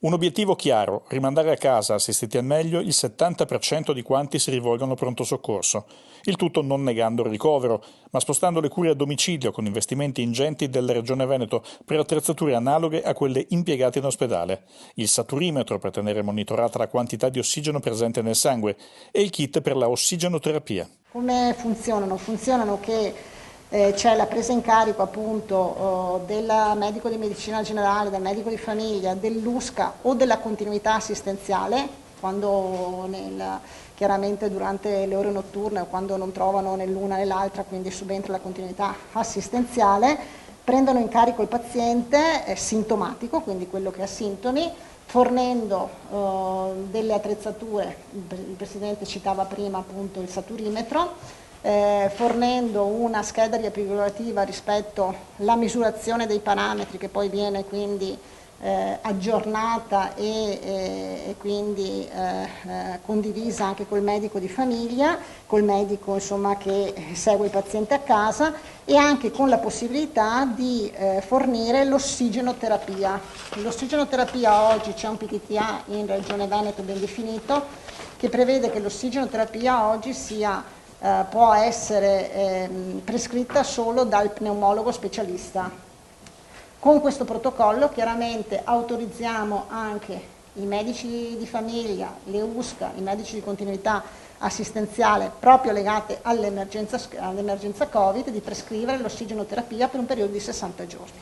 Un obiettivo chiaro, rimandare a casa assistiti al meglio il 70% di quanti si rivolgono a pronto soccorso. Il tutto non negando il ricovero, ma spostando le cure a domicilio con investimenti ingenti della Regione Veneto per attrezzature analoghe a quelle impiegate in ospedale. Il saturimetro per tenere monitorata la quantità di ossigeno presente nel sangue e il kit per la ossigenoterapia. Come funzionano? Funzionano che c'è la presa in carico appunto del medico di medicina generale, del medico di famiglia, dell'USCA o della continuità assistenziale, quando chiaramente durante le ore notturne o quando non trovano né l'una né l'altra, quindi subentra la continuità assistenziale, prendono in carico il paziente sintomatico, quindi quello che ha sintomi, fornendo delle attrezzature, il Presidente citava prima appunto il saturimetro, fornendo una scheda riepilogrativa rispetto alla misurazione dei parametri che poi viene quindi aggiornata e quindi condivisa anche col medico di famiglia, col medico insomma, che segue il paziente a casa e anche con la possibilità di fornire l'ossigenoterapia. L'ossigenoterapia oggi c'è un PTTA in Regione Veneto ben definito che prevede che l'ossigenoterapia oggi può essere prescritta solo dal pneumologo specialista. Con questo protocollo chiaramente autorizziamo anche i medici di famiglia, le USCA, i medici di continuità assistenziale proprio legate all'emergenza Covid di prescrivere l'ossigenoterapia per un periodo di 60 giorni.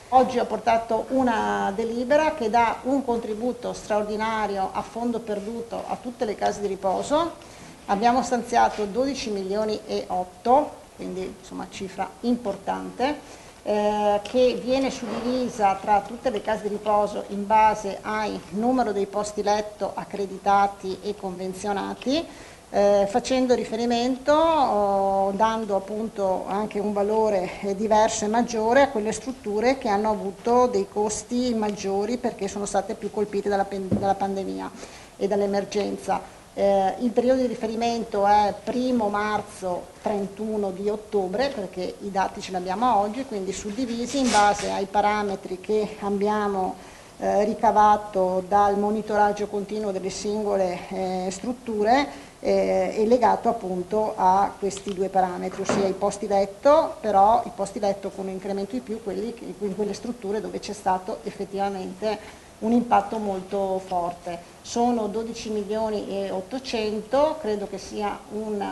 Oggi ho portato una delibera che dà un contributo straordinario a fondo perduto a tutte le case di riposo. Abbiamo stanziato 12 milioni e 8, quindi insomma cifra importante, che viene suddivisa tra tutte le case di riposo in base al numero dei posti letto accreditati e convenzionati, facendo riferimento, dando appunto anche un valore diverso e maggiore a quelle strutture che hanno avuto dei costi maggiori perché sono state più colpite dalla pandemia e dall'emergenza. Il periodo di riferimento è 1 marzo 31 di ottobre perché i dati ce li abbiamo oggi, quindi suddivisi in base ai parametri che abbiamo ricavato dal monitoraggio continuo delle singole strutture e legato appunto a questi due parametri, ossia i posti letto, però i posti letto con un incremento di più in quelle strutture dove c'è stato effettivamente un impatto molto forte. Sono 12 milioni e 800, credo che sia un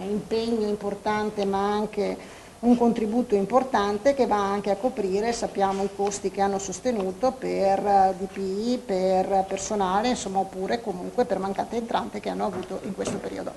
impegno importante ma anche un contributo importante che va anche a coprire, sappiamo, i costi che hanno sostenuto per DPI, per personale, insomma, oppure comunque per mancate entrate che hanno avuto in questo periodo.